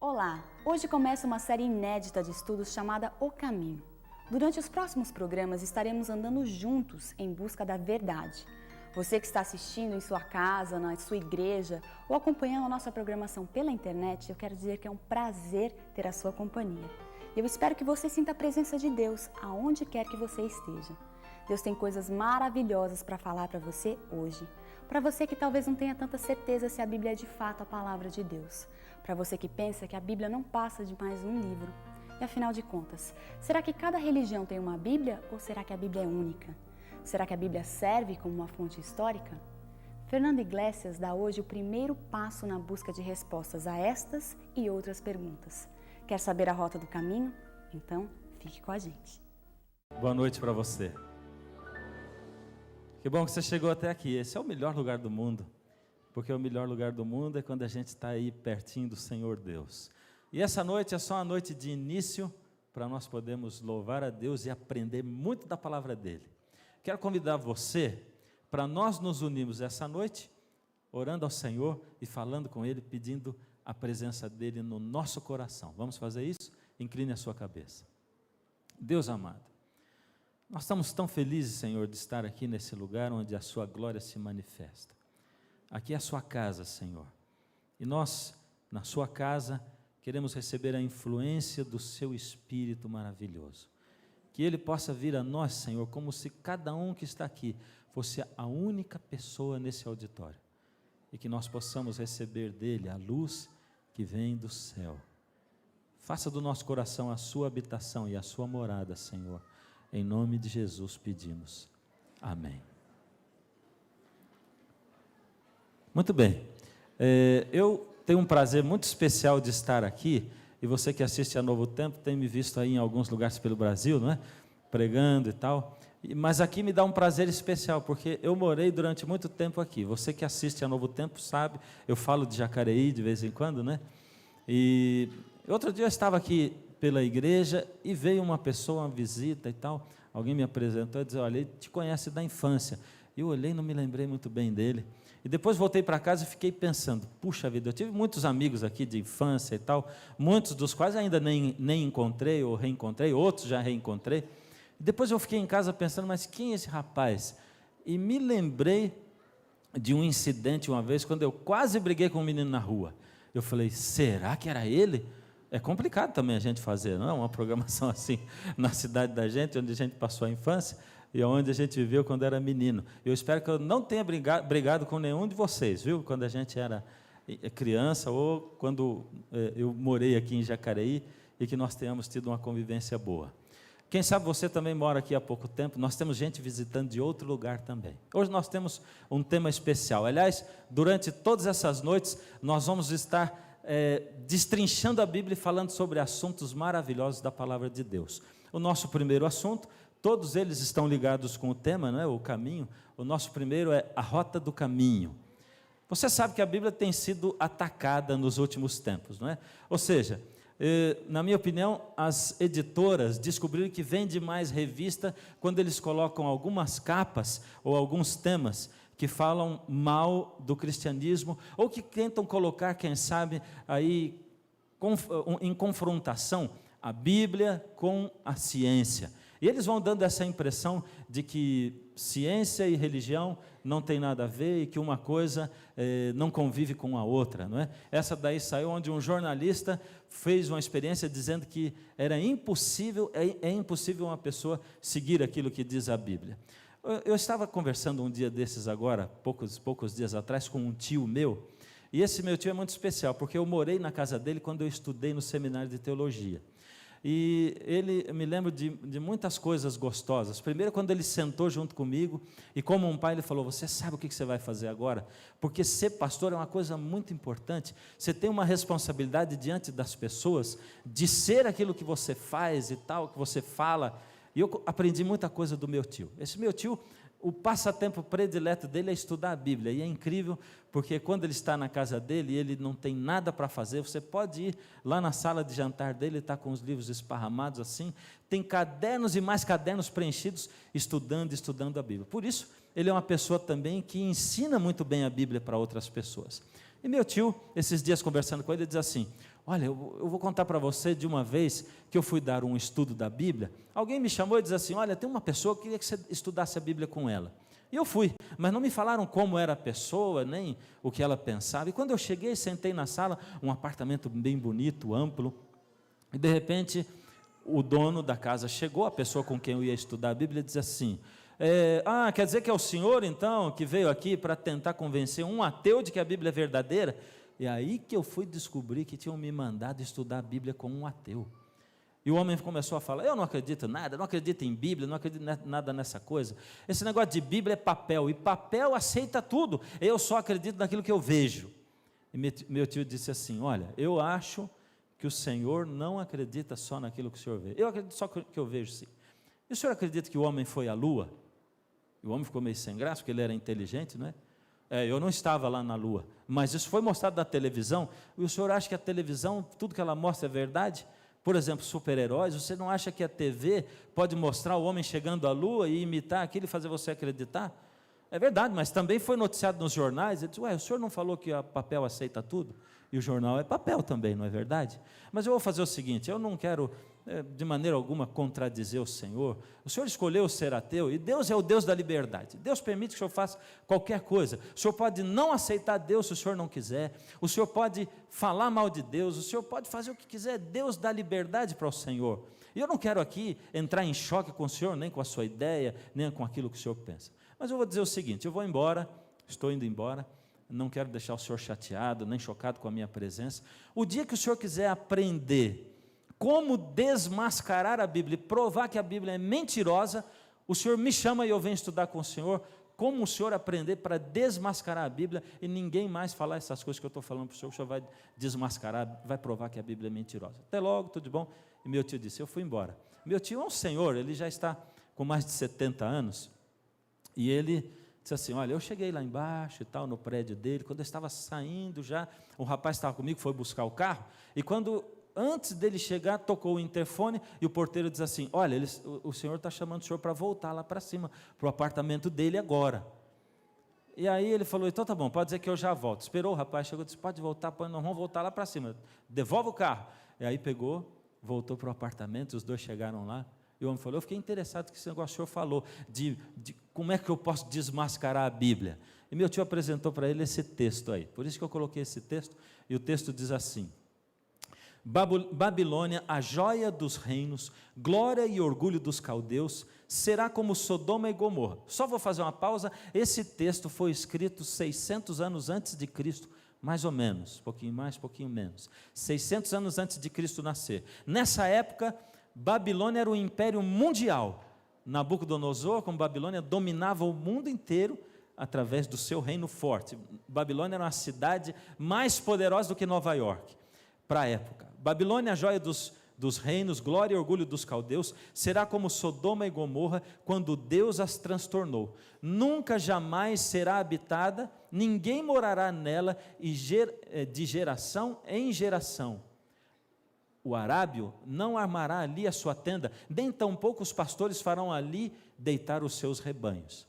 Olá! Hoje começa uma série inédita de estudos chamada O Caminho. Durante os próximos programas estaremos andando juntos em busca da verdade. Você que está assistindo em sua casa, na sua igreja ou acompanhando a nossa programação pela internet, eu quero dizer que é um prazer ter a sua companhia. Eu espero que você sinta a presença de Deus aonde quer que você esteja. Deus tem coisas maravilhosas para falar para você hoje. Para você que talvez não tenha tanta certeza se a Bíblia é de fato a palavra de Deus. Para você que pensa que a Bíblia não passa de mais um livro. E afinal de contas, será que cada religião tem uma Bíblia ou será que a Bíblia é única? Será que a Bíblia serve como uma fonte histórica? Fernando Iglesias dá hoje o primeiro passo na busca de respostas a estas e outras perguntas. Quer saber a rota do caminho? Então, fique com a gente. Boa noite para você. Que bom que você chegou até aqui. Esse é o melhor lugar do mundo, porque o melhor lugar do mundo é quando a gente está aí pertinho do Senhor Deus. E essa noite é só uma noite de início para nós podermos louvar a Deus e aprender muito da palavra dEle. Quero convidar você para nós nos unirmos essa noite, orando ao Senhor e falando com Ele, pedindo a presença dEle no nosso coração. Vamos fazer isso? Incline a sua cabeça. Deus amado, nós estamos tão felizes, Senhor, de estar aqui nesse lugar onde a sua glória se manifesta. Aqui é a sua casa, Senhor. E nós, na sua casa, queremos receber a influência do seu Espírito maravilhoso. Que Ele possa vir a nós, Senhor, como se cada um que está aqui fosse a única pessoa nesse auditório. E que nós possamos receber dEle a luz que vem do céu. Faça do nosso coração a sua habitação e a sua morada, Senhor. Em nome de Jesus pedimos. Amém. Muito bem. Eu tenho um prazer muito especial de estar aqui, e você que assiste a Novo Tempo tem me visto aí em alguns lugares pelo Brasil, não é? Pregando e tal. Mas aqui me dá um prazer especial, porque eu morei durante muito tempo aqui. Você que assiste a Novo Tempo sabe, eu falo de Jacareí de vez em quando, né? E outro dia eu estava aqui pela igreja e veio uma pessoa, uma visita e tal, alguém me apresentou e disse, olha, ele te conhece da infância. Eu olhei e não me lembrei muito bem dele. E depois voltei para casa e fiquei pensando, puxa vida, eu tive muitos amigos aqui de infância e tal, muitos dos quais ainda nem encontrei ou reencontrei, outros já reencontrei. E depois eu fiquei em casa pensando, mas quem é esse rapaz? E me lembrei de um incidente uma vez, quando eu quase briguei com um menino na rua. Eu falei, será que era ele? É complicado também a gente fazer, não é? Uma programação assim na cidade da gente, onde a gente passou a infância e onde a gente viveu quando era menino. Eu espero que eu não tenha brigado com nenhum de vocês, viu? Quando a gente era criança ou quando eu morei aqui em Jacareí e que nós tenhamos tido uma convivência boa. Quem sabe você também mora aqui há pouco tempo, nós temos gente visitando de outro lugar também. Hoje nós temos um tema especial. Aliás, durante todas essas noites, nós vamos estar destrinchando a Bíblia e falando sobre assuntos maravilhosos da palavra de Deus. O nosso primeiro assunto, todos eles estão ligados com o tema, não é? O caminho. O nosso primeiro é a rota do caminho. Você sabe que a Bíblia tem sido atacada nos últimos tempos, não é? Ou seja, na minha opinião, as editoras descobriram que vende mais revista quando eles colocam algumas capas ou alguns temas que falam mal do cristianismo, ou que tentam colocar, quem sabe, aí em confrontação a Bíblia com a ciência. E eles vão dando essa impressão de que ciência e religião não tem nada a ver e que uma coisa não convive com a outra, não é? Essa daí saiu onde um jornalista fez uma experiência dizendo que era impossível, é impossível uma pessoa seguir aquilo que diz a Bíblia. Eu estava conversando um dia desses agora, poucos dias atrás, com um tio meu, e esse meu tio é muito especial, porque eu morei na casa dele quando eu estudei no seminário de teologia. E eu me lembro de muitas coisas gostosas. Primeiro, quando ele sentou junto comigo, e como um pai, ele falou, você sabe o que você vai fazer agora? Porque ser pastor é uma coisa muito importante. Você tem uma responsabilidade diante das pessoas, de ser aquilo que você faz e tal, que você fala. E eu aprendi muita coisa do meu tio. Esse meu tio, o passatempo predileto dele é estudar a Bíblia. E é incrível, porque quando ele está na casa dele e ele não tem nada para fazer, você pode ir lá na sala de jantar dele, está com os livros esparramados assim, tem cadernos e mais cadernos preenchidos, estudando a Bíblia. Por isso, ele é uma pessoa também que ensina muito bem a Bíblia para outras pessoas. E meu tio, esses dias conversando com ele, diz assim, Olha, eu vou contar para você de uma vez que eu fui dar um estudo da Bíblia. Alguém me chamou e disse assim, olha, tem uma pessoa que queria que você estudasse a Bíblia com ela. E eu fui, mas não me falaram como era a pessoa, nem o que ela pensava. E quando eu cheguei, sentei na sala, um apartamento bem bonito, amplo, e de repente o dono da casa chegou, a pessoa com quem eu ia estudar a Bíblia, e disse assim, quer dizer que é o senhor então que veio aqui para tentar convencer um ateu de que a Bíblia é verdadeira? E aí que eu fui descobrir que tinham me mandado estudar a Bíblia com um ateu. E o homem começou a falar, eu não acredito em nada, não acredito em Bíblia, não acredito nada nessa coisa. Esse negócio de Bíblia é papel, e papel aceita tudo, eu só acredito naquilo que eu vejo. E meu tio disse assim, olha, eu acho que o senhor não acredita só naquilo que o senhor vê. Eu acredito só que eu vejo, sim. E o senhor acredita que o homem foi à lua? E o homem ficou meio sem graça, porque ele era inteligente, não é? Eu não estava lá na lua, mas isso foi mostrado na televisão, e o senhor acha que a televisão, tudo que ela mostra é verdade? Por exemplo, super-heróis, você não acha que a TV pode mostrar o homem chegando à lua e imitar aquilo e fazer você acreditar? É verdade, mas também foi noticiado nos jornais, ele disse, o senhor não falou que o papel aceita tudo? E o jornal é papel também, não é verdade? Mas eu vou fazer o seguinte, eu não quero de maneira alguma contradizer o Senhor escolheu ser ateu, e Deus é o Deus da liberdade, Deus permite que o senhor faça qualquer coisa, o senhor pode não aceitar Deus se o senhor não quiser, o senhor pode falar mal de Deus, o senhor pode fazer o que quiser, Deus dá liberdade para o Senhor, e eu não quero aqui entrar em choque com o senhor, nem com a sua ideia, nem com aquilo que o senhor pensa, mas eu vou dizer o seguinte, eu vou embora, estou indo embora, não quero deixar o senhor chateado, nem chocado com a minha presença, o dia que o senhor quiser aprender como desmascarar a Bíblia e provar que a Bíblia é mentirosa, o senhor me chama e eu venho estudar com o senhor, como o senhor aprender para desmascarar a Bíblia e ninguém mais falar essas coisas que eu estou falando para o senhor vai desmascarar, vai provar que a Bíblia é mentirosa. Até logo, tudo de bom? E meu tio disse, eu fui embora. Meu tio é um senhor, ele já está com mais de 70 anos, e ele disse assim, olha, eu cheguei lá embaixo e tal, no prédio dele, quando eu estava saindo já, um rapaz estava comigo, foi buscar o carro, e quando antes dele chegar, tocou o interfone e o porteiro diz assim, olha, o senhor está chamando o senhor para voltar lá para cima, para o apartamento dele agora. E aí ele falou, então tá bom, pode dizer que eu já volto. Esperou, o rapaz chegou e disse, pode voltar, nós vamos voltar lá para cima, devolve o carro. E aí pegou, voltou para o apartamento, os dois chegaram lá, e o homem falou, eu fiquei interessado que esse negócio que o senhor falou, de como é que eu posso desmascarar a Bíblia. E meu tio apresentou para ele esse texto aí, por isso que eu coloquei esse texto, e o texto diz assim, Babilônia, a joia dos reinos, glória e orgulho dos caldeus, será como Sodoma e Gomorra. Só vou fazer uma pausa, esse texto foi escrito 600 anos antes de Cristo, mais ou menos, pouquinho mais, pouquinho menos, 600 anos antes de Cristo nascer. Nessa época, Babilônia era um império mundial, Nabucodonosor, como Babilônia, dominava o mundo inteiro, através do seu reino forte. Babilônia era uma cidade mais poderosa do que Nova York, para a época. Babilônia, a joia dos reinos, glória e orgulho dos caldeus, será como Sodoma e Gomorra, quando Deus as transtornou. Nunca jamais será habitada, ninguém morará nela, e de geração em geração. O arábio não armará ali a sua tenda, nem tampouco os pastores farão ali deitar os seus rebanhos.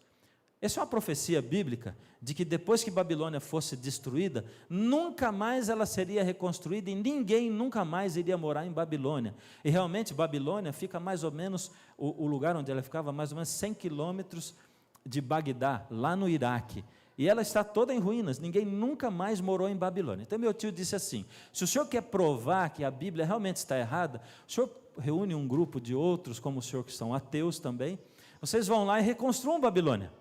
Essa é uma profecia bíblica de que depois que Babilônia fosse destruída, nunca mais ela seria reconstruída e ninguém nunca mais iria morar em Babilônia. E realmente Babilônia fica mais ou menos, o lugar onde ela ficava, mais ou menos 100 quilômetros de Bagdá, lá no Iraque. E ela está toda em ruínas, ninguém nunca mais morou em Babilônia. Então meu tio disse assim, se o senhor quer provar que a Bíblia realmente está errada, o senhor reúne um grupo de outros, como o senhor que são ateus também, vocês vão lá e reconstruam Babilônia.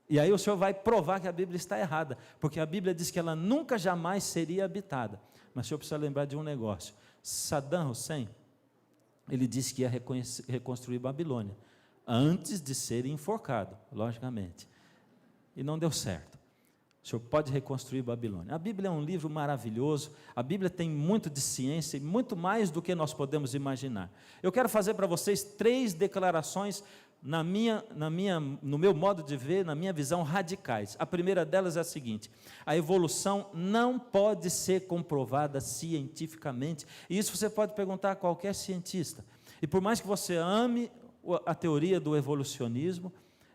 E aí o senhor vai provar que a Bíblia está errada, porque a Bíblia diz que ela nunca jamais seria habitada. Mas o senhor precisa lembrar de um negócio, Saddam Hussein, ele disse que ia reconstruir Babilônia, antes de ser enforcado, logicamente, e não deu certo. O senhor pode reconstruir Babilônia. A Bíblia é um livro maravilhoso, a Bíblia tem muito de ciência, e muito mais do que nós podemos imaginar. Eu quero fazer para vocês 3 declarações, no meu modo de ver, na minha visão, radicais. A primeira delas é a seguinte, a evolução não pode ser comprovada cientificamente, e isso você pode perguntar a qualquer cientista, e por mais que você ame a teoria do evolucionismo,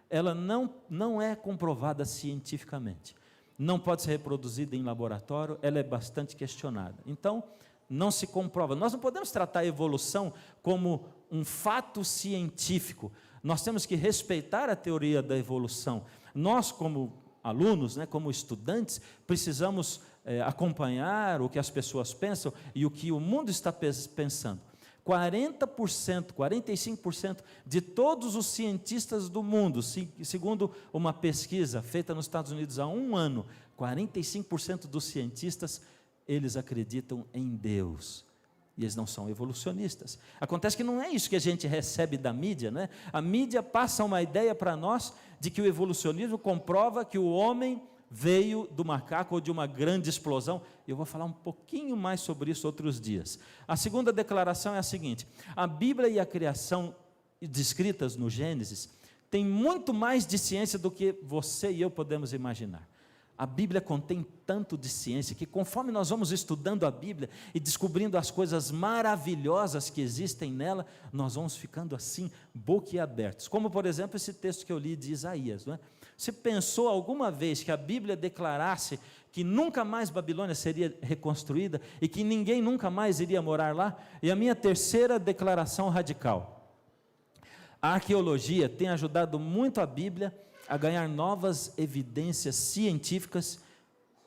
ela não é comprovada cientificamente, não pode ser reproduzida em laboratório, ela é bastante questionada. Então, não se comprova. Nós não podemos tratar a evolução como um fato científico. Nós temos que respeitar a teoria da evolução. Nós, como alunos, como estudantes, precisamos acompanhar o que as pessoas pensam e o que o mundo está pensando. 40%, 45% de todos os cientistas do mundo, segundo uma pesquisa feita nos Estados Unidos há um ano, 45% dos cientistas, eles acreditam em Deus. E eles não são evolucionistas. Acontece que não é isso que a gente recebe da mídia, né? A mídia passa uma ideia para nós de que o evolucionismo comprova que o homem veio do macaco ou de uma grande explosão. Eu vou falar um pouquinho mais sobre isso outros dias. A segunda declaração é a seguinte: a Bíblia e a criação descritas no Gênesis tem muito mais de ciência do que você e eu podemos imaginar. A Bíblia contém tanto de ciência que, conforme nós vamos estudando a Bíblia e descobrindo as coisas maravilhosas que existem nela, nós vamos ficando assim, boquiabertos. Como, por exemplo, esse texto que eu li de Isaías, não é? Você pensou alguma vez que a Bíblia declarasse que nunca mais Babilônia seria reconstruída e que ninguém nunca mais iria morar lá? E a minha terceira declaração radical: a arqueologia tem ajudado muito a Bíblia a ganhar novas evidências científicas,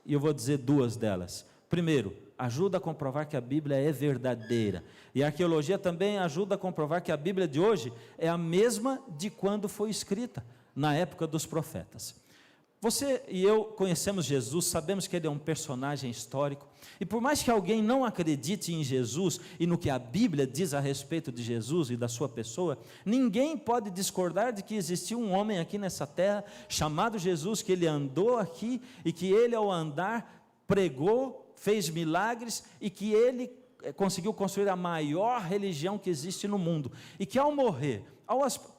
e eu vou dizer duas delas. Primeiro, ajuda a comprovar que a Bíblia é verdadeira, e a arqueologia também ajuda a comprovar que a Bíblia de hoje é a mesma de quando foi escrita, na época dos profetas. Você e eu conhecemos Jesus, sabemos que ele é um personagem histórico, e por mais que alguém não acredite em Jesus e no que a Bíblia diz a respeito de Jesus e da sua pessoa, ninguém pode discordar de que existiu um homem aqui nessa terra chamado Jesus, que ele andou aqui e que ele, ao andar, pregou, fez milagres e que ele conseguiu construir a maior religião que existe no mundo, e que ao morrer,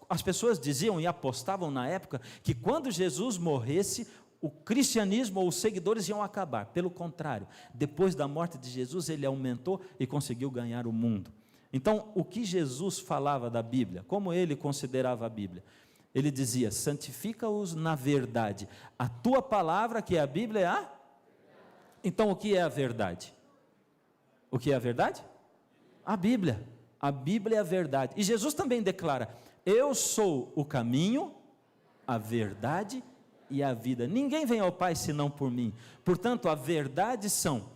as pessoas diziam e apostavam na época que quando Jesus morresse, o cristianismo ou os seguidores iam acabar. Pelo contrário, depois da morte de Jesus, ele aumentou e conseguiu ganhar o mundo. Então, o que Jesus falava da Bíblia, como ele considerava a Bíblia? Ele dizia: santifica-os na verdade. A tua palavra, que é a Bíblia, é a... Então, o que é a verdade? O que é a verdade? A Bíblia. A Bíblia é a verdade. E Jesus também declara: eu sou o caminho, a verdade e a vida. Ninguém vem ao Pai senão por mim. Portanto, a verdade são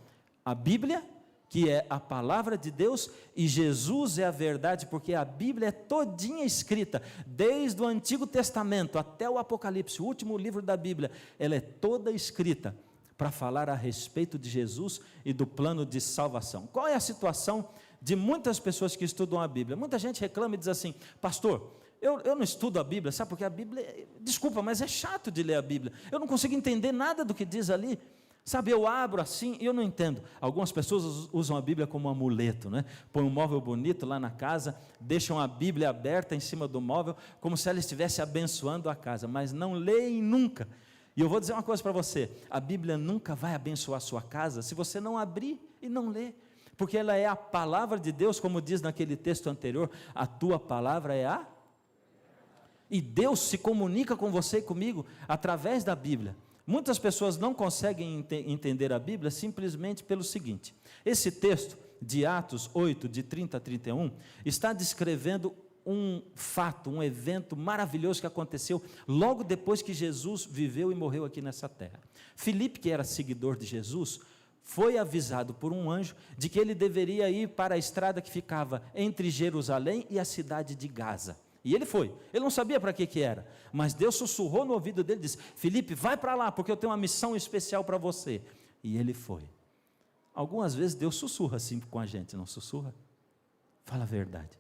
a Bíblia, que é a palavra de Deus, e Jesus é a verdade, porque a Bíblia é todinha escrita, desde o Antigo Testamento até o Apocalipse, o último livro da Bíblia, ela é toda escrita para falar a respeito de Jesus e do plano de salvação. Qual é a situação de muitas pessoas que estudam a Bíblia? Muita gente reclama e diz assim: pastor, eu não estudo a Bíblia, sabe? Porque a Bíblia, desculpa, mas é chato de ler a Bíblia, eu não consigo entender nada do que diz ali, sabe? Eu abro assim e eu não entendo. Algumas pessoas usam a Bíblia como um amuleto, né? Põe um móvel bonito lá na casa, deixam a Bíblia aberta em cima do móvel, como se ela estivesse abençoando a casa, mas não leem nunca. E eu vou dizer uma coisa para você: a Bíblia nunca vai abençoar a sua casa se você não abrir e não ler, porque ela é a palavra de Deus, como diz naquele texto anterior, a tua palavra é a... E Deus se comunica com você e comigo através da Bíblia. Muitas pessoas não conseguem entender a Bíblia simplesmente pelo seguinte: esse texto de Atos 8, de 30 a 31, está descrevendo um fato, um evento maravilhoso que aconteceu logo depois que Jesus viveu e morreu aqui nessa terra. Filipe, que era seguidor de Jesus, foi avisado por um anjo de que ele deveria ir para a estrada que ficava entre Jerusalém e a cidade de Gaza. E ele foi. Ele não sabia para que era, mas Deus sussurrou no ouvido dele e disse: Filipe, vai para lá, porque eu tenho uma missão especial para você. E ele foi. Algumas vezes Deus sussurra assim com a gente, não sussurra? Fala a verdade.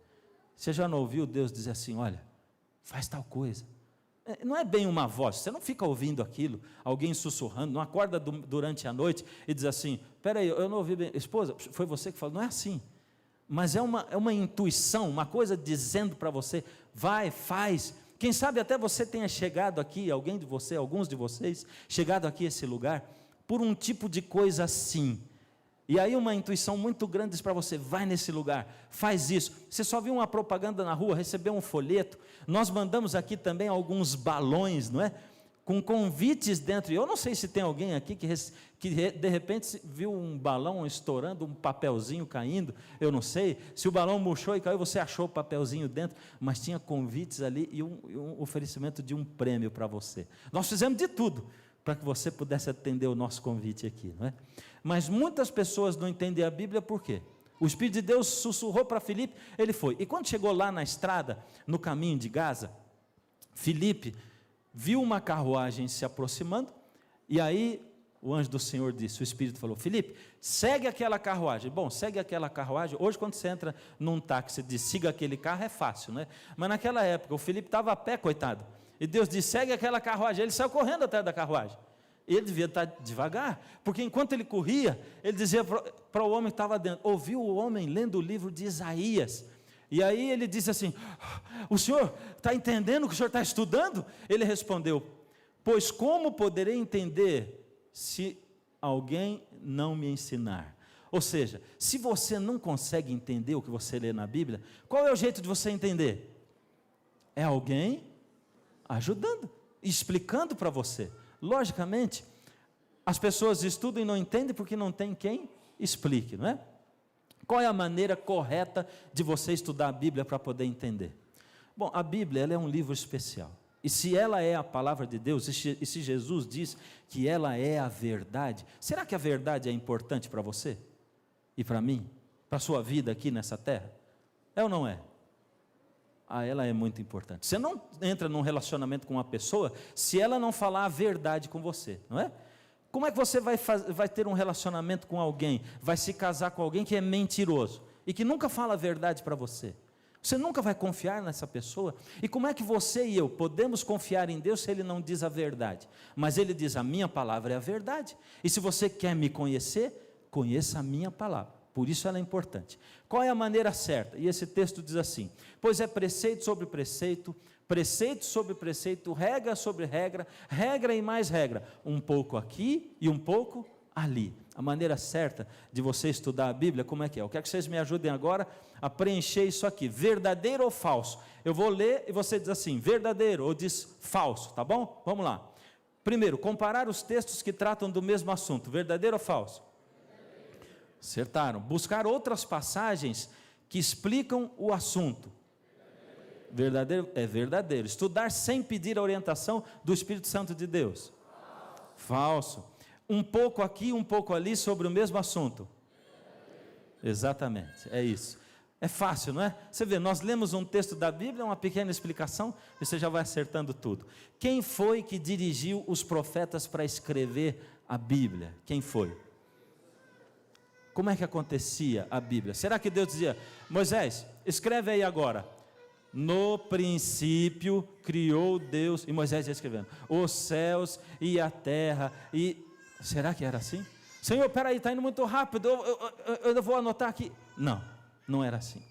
Você já não ouviu Deus dizer assim: olha, faz tal coisa? Não é bem uma voz, você não fica ouvindo aquilo, alguém sussurrando, não acorda durante a noite e diz assim: peraí, eu não ouvi bem, esposa, foi você que falou? Não é assim, mas é uma intuição, uma coisa dizendo para você: vai, faz. Quem sabe até você tenha chegado aqui, alguns de vocês, chegado aqui a esse lugar, por um tipo de coisa assim. E aí uma intuição muito grande diz para você: vai nesse lugar, faz isso. Você só viu uma propaganda na rua, recebeu um folheto. Nós mandamos aqui também alguns balões, não é? com convites dentro. Eu não sei se tem alguém aqui que de repente viu um balão estourando, um papelzinho caindo, eu não sei, se o balão murchou e caiu, você achou o papelzinho dentro, mas tinha convites ali e um oferecimento de um prêmio para você. Nós fizemos de tudo para que você pudesse atender o nosso convite aqui, não é? Mas muitas pessoas não entendem a Bíblia por quê? O Espírito de Deus sussurrou para Filipe, ele foi. E quando chegou lá na estrada, no caminho de Gaza, Filipe viu uma carruagem se aproximando, e aí o anjo do Senhor disse, o Espírito falou, Filipe, segue aquela carruagem. Bom, segue aquela carruagem. Hoje quando você entra num táxi e diz, siga aquele carro, é fácil, né? Mas naquela época, o Filipe estava a pé, coitado, e Deus disse, segue aquela carruagem. Ele saiu correndo atrás da carruagem. Ele devia estar devagar, porque enquanto ele corria, ele dizia para o homem que estava dentro, ouviu o homem lendo o livro de Isaías, e aí ele disse assim, o senhor está entendendo o que o senhor está estudando? Ele respondeu, pois como poderei entender se alguém não me ensinar? Ou seja, se você não consegue entender o que você lê na Bíblia, qual é o jeito de você entender? É alguém ajudando, explicando para você. Logicamente, as pessoas estudam e não entendem porque não tem quem explique, não é? Qual é a maneira correta de você estudar a Bíblia para poder entender? Bom, a Bíblia ela é um livro especial. E se ela é a palavra de Deus, e se Jesus diz que ela é a verdade, será que a verdade é importante para você? E para mim? Para a sua vida aqui nessa terra? É ou não é? Ela é muito importante. Você não entra num relacionamento com uma pessoa se ela não falar a verdade com você, não é? Como é que você vai ter um relacionamento com alguém, vai se casar com alguém que é mentiroso e que nunca fala a verdade para você? Você nunca vai confiar nessa pessoa. E como é que você e eu podemos confiar em Deus se Ele não diz a verdade? Mas Ele diz, a minha palavra é a verdade. E se você quer me conhecer, conheça a minha palavra. Por isso ela é importante. Qual é a maneira certa? E esse texto diz assim, pois é preceito sobre preceito, preceito sobre preceito, regra sobre regra, regra e mais regra, um pouco aqui e um pouco ali. A maneira certa de você estudar a Bíblia, como é que é? Eu quero que vocês me ajudem agora a preencher isso aqui, verdadeiro ou falso? Eu vou ler e você diz assim, verdadeiro, ou diz falso, tá bom? Vamos lá. Primeiro, comparar os textos que tratam do mesmo assunto, verdadeiro ou falso? Acertaram. Buscar outras passagens que explicam o assunto. Verdadeiro é verdadeiro. Estudar sem pedir a orientação do Espírito Santo de Deus. Falso. Um pouco aqui, um pouco ali sobre o mesmo assunto. Exatamente, é isso. É fácil, não é? Você vê, nós lemos um texto da Bíblia, uma pequena explicação, e você já vai acertando tudo. Quem foi que dirigiu os profetas para escrever a Bíblia? Quem foi? Como é que acontecia a Bíblia? Será que Deus dizia, Moisés, escreve aí agora. No princípio criou Deus, e Moisés ia escrevendo, os céus e a terra, e será que era assim? Senhor, peraí, está indo muito rápido, eu vou anotar aqui. Não, não era assim.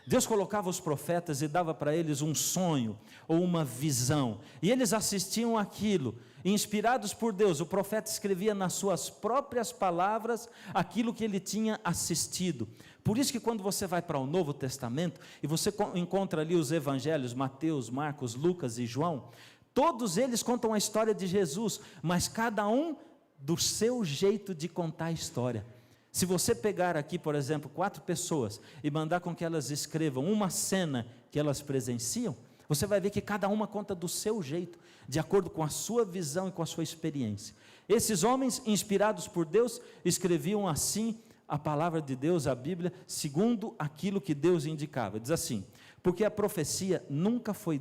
Deus colocava os profetas e dava para eles um sonho ou uma visão, e eles assistiam aquilo, e inspirados por Deus, o profeta escrevia nas suas próprias palavras aquilo que ele tinha assistido. Por isso que quando você vai para o Novo Testamento, e você encontra ali os evangelhos, Mateus, Marcos, Lucas e João, todos eles contam a história de Jesus, mas cada um do seu jeito de contar a história. Se você pegar aqui, por exemplo, 4 pessoas e mandar com que elas escrevam uma cena que elas presenciam, você vai ver que cada uma conta do seu jeito, de acordo com a sua visão e com a sua experiência. Esses homens, inspirados por Deus, escreviam assim a palavra de Deus, a Bíblia, segundo aquilo que Deus indicava. Diz assim, porque a profecia nunca foi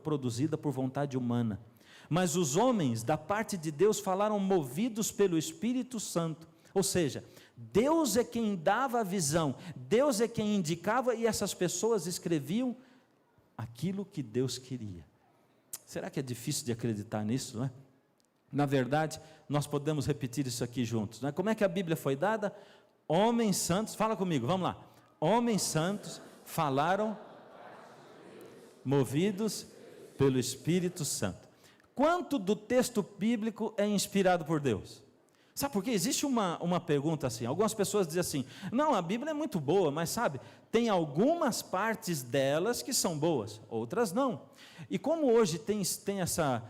produzida por vontade humana, mas os homens da parte de Deus falaram movidos pelo Espírito Santo. Ou seja, Deus é quem dava a visão, Deus é quem indicava, e essas pessoas escreviam aquilo que Deus queria. Será que é difícil de acreditar nisso, não é? Na verdade, nós podemos repetir isso aqui juntos, não é? Como é que a Bíblia foi dada? Homens santos, fala comigo, vamos lá. Homens santos falaram movidos pelo Espírito Santo. Quanto do texto bíblico é inspirado por Deus? Sabe por quê? Existe uma pergunta assim, algumas pessoas dizem assim, não, a Bíblia é muito boa, mas sabe, tem algumas partes delas que são boas, outras não. E como hoje tem essa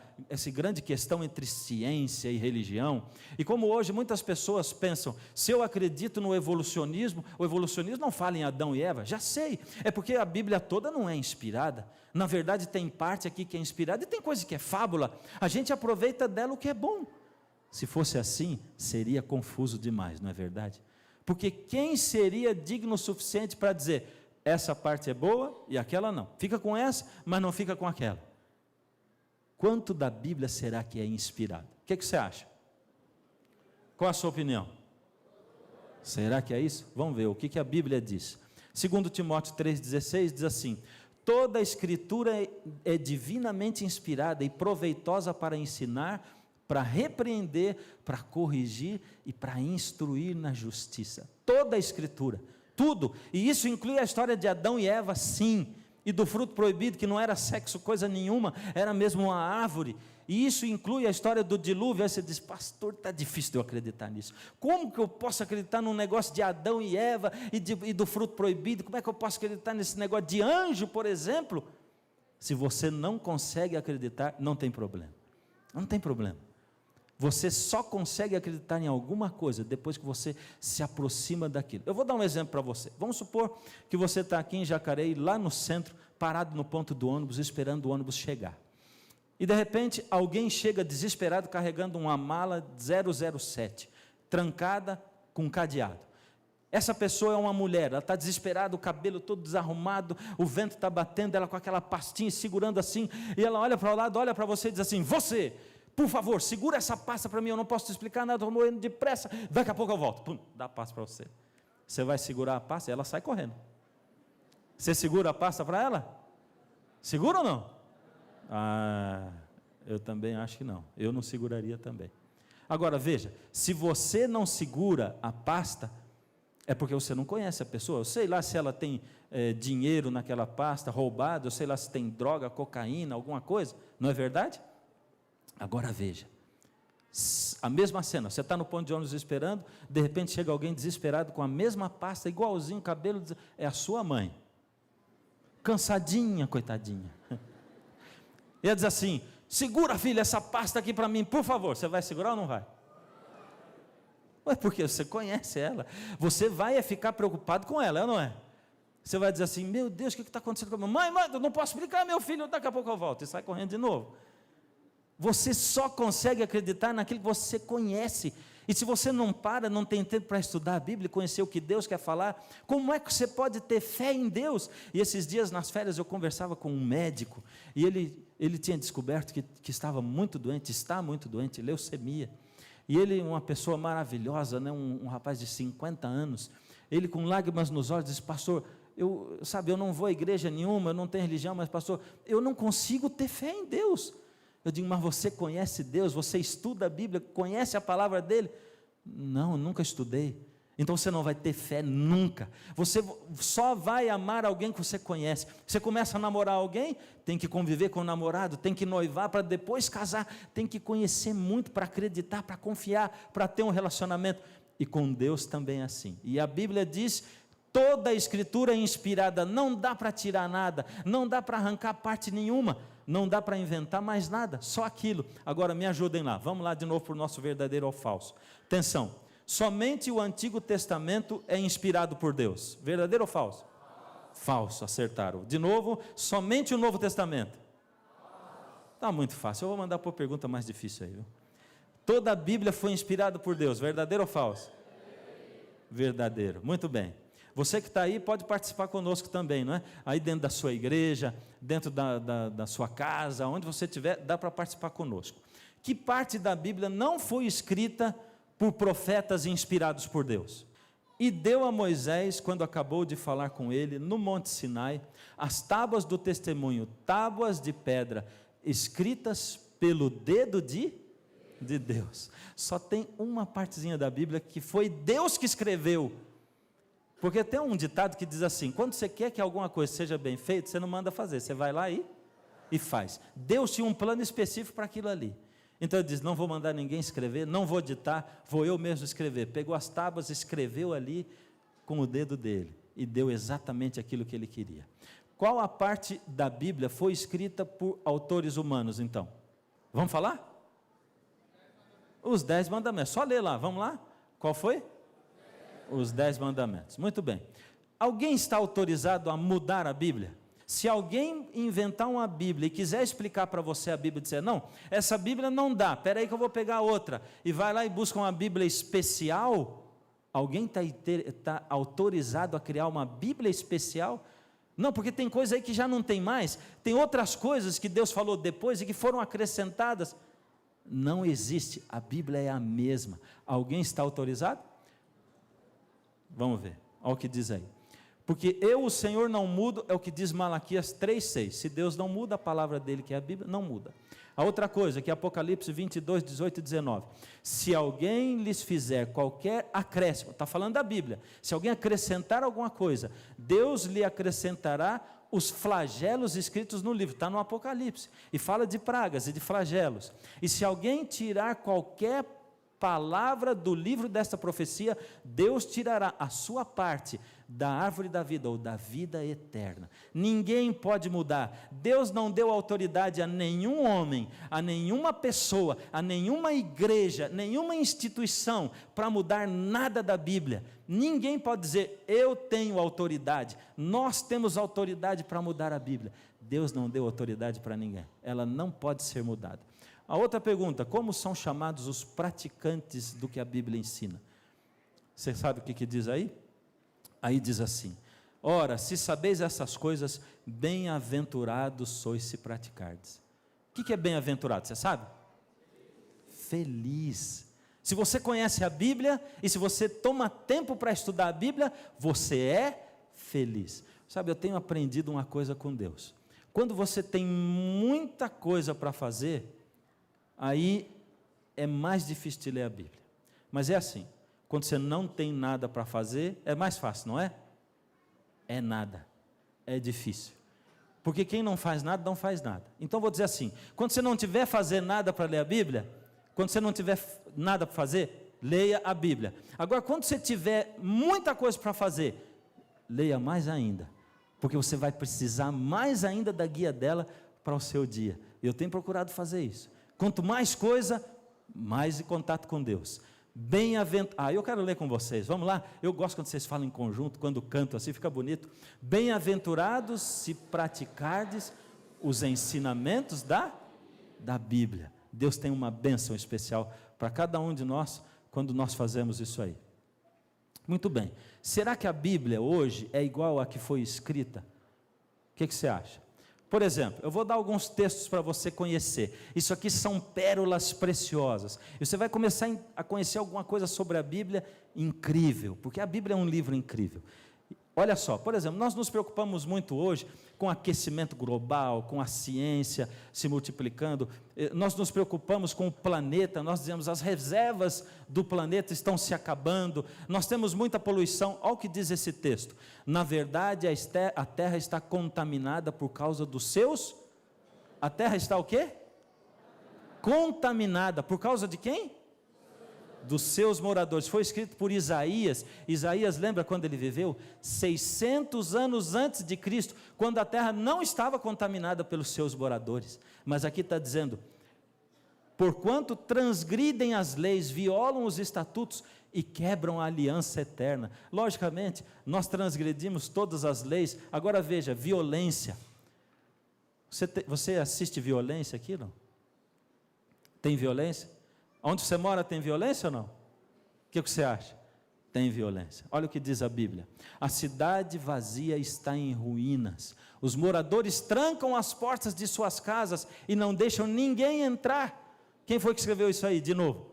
grande questão entre ciência e religião, e como hoje muitas pessoas pensam, se eu acredito no evolucionismo, o evolucionismo não fala em Adão e Eva, já sei, é porque a Bíblia toda não é inspirada, na verdade tem parte aqui que é inspirada, e tem coisa que é fábula, a gente aproveita dela o que é bom. Se fosse assim, seria confuso demais, não é verdade? Porque quem seria digno o suficiente para dizer, essa parte é boa e aquela não? Fica com essa, mas não fica com aquela. Quanto da Bíblia será que é inspirada? O que você acha? Qual a sua opinião? Será que é isso? Vamos ver o que a Bíblia diz. 2 Timóteo 3,16 diz assim, toda a Escritura é divinamente inspirada e proveitosa para ensinar, para repreender, para corrigir e para instruir na justiça. Toda a Escritura, tudo, e isso inclui a história de Adão e Eva, sim, e do fruto proibido, que não era sexo coisa nenhuma, era mesmo uma árvore, e isso inclui a história do dilúvio. Aí você diz, pastor, está difícil de eu acreditar nisso, como que eu posso acreditar num negócio de Adão e Eva, e do fruto proibido, como é que eu posso acreditar nesse negócio de anjo, por exemplo? Se você não consegue acreditar, não tem problema, não tem problema. Você só consegue acreditar em alguma coisa depois que você se aproxima daquilo. Eu vou dar um exemplo para você. Vamos supor que você está aqui em Jacareí, lá no centro, parado no ponto do ônibus, esperando o ônibus chegar. E de repente, alguém chega desesperado, carregando uma mala 007, trancada com um cadeado. Essa pessoa é uma mulher, ela está desesperada, o cabelo todo desarrumado, o vento está batendo, ela com aquela pastinha segurando assim, e ela olha para o lado, olha para você e diz assim, você... por favor, segura essa pasta para mim, eu não posso te explicar nada, estou morrendo depressa, daqui a pouco eu volto. Pum, dá a pasta para você. Você vai segurar a pasta e ela sai correndo. Você segura a pasta para ela? Segura ou não? Ah, eu também acho que não. Eu não seguraria também. Agora veja, se você não segura a pasta, é porque você não conhece a pessoa. Eu sei lá se ela tem dinheiro naquela pasta, roubado, eu sei lá se tem droga, cocaína, alguma coisa, não é verdade? Agora veja, a mesma cena, você está no ponto de ônibus esperando, de repente chega alguém desesperado com a mesma pasta, igualzinho, cabelo, é a sua mãe, cansadinha, coitadinha, e ela diz assim, segura filha essa pasta aqui para mim, por favor, você vai segurar ou não vai? Ué, porque você conhece ela, você vai ficar preocupado com ela, não é? Você vai dizer assim, meu Deus, o que está acontecendo com a minha mãe? Mãe, eu não posso explicar, meu filho, daqui a pouco eu volto, e sai correndo de novo. Você só consegue acreditar naquilo que você conhece, e se você não tem tempo para estudar a Bíblia, conhecer o que Deus quer falar, como é que você pode ter fé em Deus? E esses dias nas férias eu conversava com um médico, e ele tinha descoberto que estava muito doente, está muito doente, leucemia, e ele, uma pessoa maravilhosa, né, um rapaz de 50 anos, ele com lágrimas nos olhos disse, pastor, eu não vou à igreja nenhuma, eu não tenho religião, mas pastor, eu não consigo ter fé em Deus. Eu digo, mas você conhece Deus, você estuda a Bíblia, conhece a palavra dele? Não, eu nunca estudei. Então você não vai ter fé nunca. Você só vai amar alguém que você conhece. Você começa a namorar alguém, tem que conviver com o namorado, tem que noivar para depois casar, tem que conhecer muito para acreditar, para confiar, para ter um relacionamento. E com Deus também é assim. E a Bíblia diz, toda a Escritura é inspirada, não dá para tirar nada, não dá para arrancar parte nenhuma, não dá para inventar mais nada, só aquilo. Agora me ajudem lá, vamos lá de novo para o nosso verdadeiro ou falso. Atenção, somente o Antigo Testamento é inspirado por Deus, verdadeiro ou falso? Falso, acertaram. De novo, somente o Novo Testamento? Está muito fácil, eu vou mandar por pergunta mais difícil aí, viu? Toda a Bíblia foi inspirada por Deus, verdadeiro ou falso? Verdadeiro, muito bem. Você que está aí pode participar conosco também, não é? Aí dentro da sua igreja, dentro da sua casa, onde você estiver, dá para participar conosco. Que parte da Bíblia não foi escrita por profetas inspirados por Deus? E deu a Moisés, quando acabou de falar com ele, no Monte Sinai, as tábuas do testemunho, tábuas de pedra, escritas pelo dedo de Deus. Só tem uma partezinha da Bíblia que foi Deus que escreveu. Porque tem um ditado que diz assim, quando você quer que alguma coisa seja bem feita, você não manda fazer, você vai lá e faz. Deus tinha um plano específico para aquilo ali. Então ele diz, não vou mandar ninguém escrever, não vou ditar, vou eu mesmo escrever. Pegou as tábuas, escreveu ali com o dedo dele e deu exatamente aquilo que ele queria. Qual a parte da Bíblia foi escrita por autores humanos, então? Vamos falar? Os 10 mandamentos. Só ler lá, vamos lá? Qual foi? Os 10 mandamentos. Muito bem. Alguém está autorizado a mudar a Bíblia? Se alguém inventar uma Bíblia e quiser explicar para você a Bíblia e dizer, não, essa Bíblia não dá, espera aí que eu vou pegar outra, e vai lá e busca uma Bíblia especial, alguém está autorizado a criar uma Bíblia especial? Não, porque tem coisa aí que já não tem mais, tem outras coisas que Deus falou depois e que foram acrescentadas. Não existe, a Bíblia é a mesma. Alguém está autorizado? Vamos ver, olha o que diz aí. Porque eu, o Senhor, não mudo, é o que diz Malaquias 3,6. Se Deus não muda, a palavra dele, que é a Bíblia, não muda. A outra coisa, que é Apocalipse 22, 18 e 19. Se alguém lhes fizer qualquer acréscimo, está falando da Bíblia, se alguém acrescentar alguma coisa, Deus lhe acrescentará os flagelos escritos no livro, está no Apocalipse, e fala de pragas e de flagelos. E se alguém tirar qualquer palavra do livro desta profecia, Deus tirará a sua parte da árvore da vida ou da vida eterna. Ninguém pode mudar. Deus não deu autoridade a nenhum homem, a nenhuma pessoa, a nenhuma igreja, nenhuma instituição para mudar nada da Bíblia. Ninguém pode dizer, eu tenho autoridade, nós temos autoridade para mudar a Bíblia. Deus não deu autoridade para ninguém, ela não pode ser mudada. A outra pergunta, como são chamados os praticantes do que a Bíblia ensina? Você sabe o que diz aí? Aí diz assim, ora, se sabeis essas coisas, bem-aventurados sois se praticardes. O que é bem-aventurado, você sabe? Feliz. Se você conhece a Bíblia, e se você toma tempo para estudar a Bíblia, você é feliz. Sabe, eu tenho aprendido uma coisa com Deus. Quando você tem muita coisa para fazer, aí é mais difícil de ler a Bíblia. Mas é assim, quando você não tem nada para fazer, é mais fácil, não é? É nada, é difícil. Porque quem não faz nada, não faz nada. Então vou dizer assim, quando você não tiver fazer nada para ler a Bíblia, quando você não tiver nada para fazer, leia a Bíblia. Agora, quando você tiver muita coisa para fazer, leia mais ainda, porque você vai precisar mais ainda da guia dela para o seu dia. Eu tenho procurado fazer isso. Quanto mais coisa, mais em contato com Deus. Bem-aventurado, eu quero ler com vocês, vamos lá? Eu gosto quando vocês falam em conjunto, quando canto assim, fica bonito. Bem-aventurados se praticardes os ensinamentos da Bíblia. Deus tem uma bênção especial para cada um de nós, quando nós fazemos isso aí. Muito bem, será que a Bíblia hoje é igual à que foi escrita? O que você acha? Por exemplo, eu vou dar alguns textos para você conhecer. Isso aqui são pérolas preciosas. E você vai começar a conhecer alguma coisa sobre a Bíblia incrível, porque a Bíblia é um livro incrível. Olha só, por exemplo, nós nos preocupamos muito hoje com o aquecimento global, com a ciência se multiplicando, nós nos preocupamos com o planeta, nós dizemos as reservas do planeta estão se acabando, nós temos muita poluição. Olha o que diz esse texto, na verdade a terra está contaminada por causa dos seus, a terra está o quê? Contaminada, por causa de quem? Dos seus moradores. Foi escrito por Isaías. Isaías, lembra quando ele viveu? 600 anos antes de Cristo, quando a terra não estava contaminada pelos seus moradores. Mas aqui está dizendo, porquanto transgridem as leis, violam os estatutos e quebram a aliança eterna. Logicamente, nós transgredimos todas as leis. Agora veja, violência. Você assiste violência aqui, não? Tem violência? Onde você mora tem violência ou não? O que você acha? Tem violência. Olha o que diz a Bíblia. A cidade vazia está em ruínas. Os moradores trancam as portas de suas casas e não deixam ninguém entrar. Quem foi que escreveu isso aí? De novo.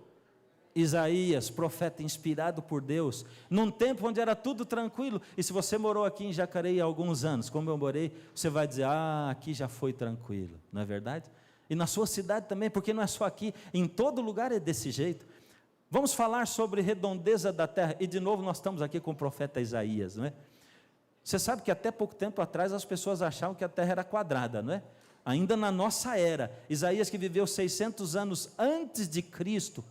Isaías, profeta inspirado por Deus, num tempo onde era tudo tranquilo. E se você morou aqui em Jacareí há alguns anos, como eu morei, você vai dizer, aqui já foi tranquilo. Não é verdade? E na sua cidade também, porque não é só aqui, em todo lugar é desse jeito. Vamos falar sobre redondeza da terra, e de novo nós estamos aqui com o profeta Isaías, não é? Você sabe que até pouco tempo atrás as pessoas achavam que a terra era quadrada, não é? ainda na nossa era. Isaías, que viveu 600 anos antes de Cristo,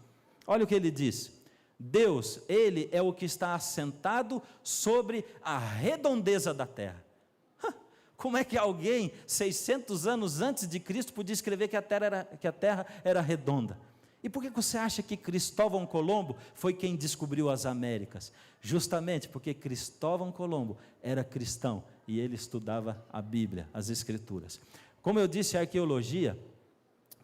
olha o que ele diz: Deus, Ele é o que está assentado sobre a redondeza da terra. Como é que alguém, 600 anos antes de Cristo, podia escrever que a terra era redonda? E por que você acha que Cristóvão Colombo foi quem descobriu as Américas? Justamente porque Cristóvão Colombo era cristão e ele estudava a Bíblia, as Escrituras. Como eu disse, a arqueologia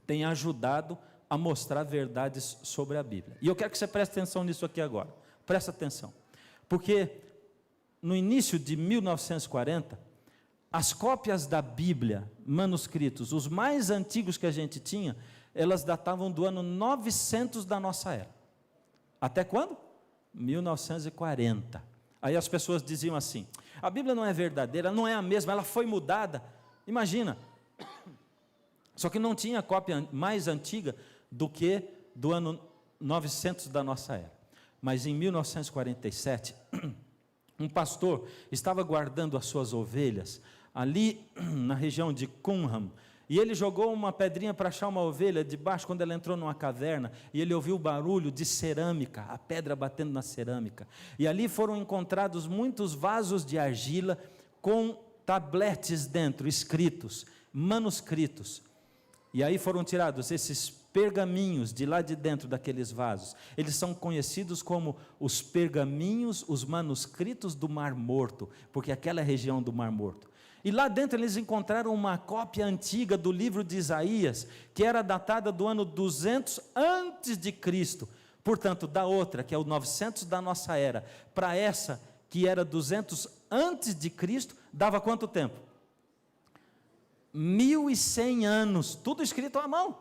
tem ajudado a mostrar verdades sobre a Bíblia. E eu quero que você preste atenção nisso aqui agora. Presta atenção. Porque no início de 1940, as cópias da Bíblia, manuscritos, os mais antigos que a gente tinha, elas datavam do ano 900 da nossa era. Até quando? 1940. Aí as pessoas diziam assim: a Bíblia não é verdadeira, não é a mesma, ela foi mudada. Imagina. Só que não tinha cópia mais antiga do que do ano 900 da nossa era. Mas em 1947, um pastor estava guardando as suas ovelhas ali na região de Cunham, e ele jogou uma pedrinha para achar uma ovelha debaixo, quando ela entrou numa caverna, e ele ouviu o barulho de cerâmica, a pedra batendo na cerâmica, e ali foram encontrados muitos vasos de argila com tabletes dentro, escritos, manuscritos, e aí foram tirados esses pergaminhos de lá de dentro daqueles vasos. Eles são conhecidos como os pergaminhos, os manuscritos do Mar Morto, porque aquela é a região do Mar Morto. E lá dentro eles encontraram uma cópia antiga do livro de Isaías, que era datada do ano 200 antes de Cristo. Portanto, da outra, que é o 900 da nossa era, para essa, que era 200 antes de Cristo, dava quanto tempo? 1100 anos, tudo escrito à mão.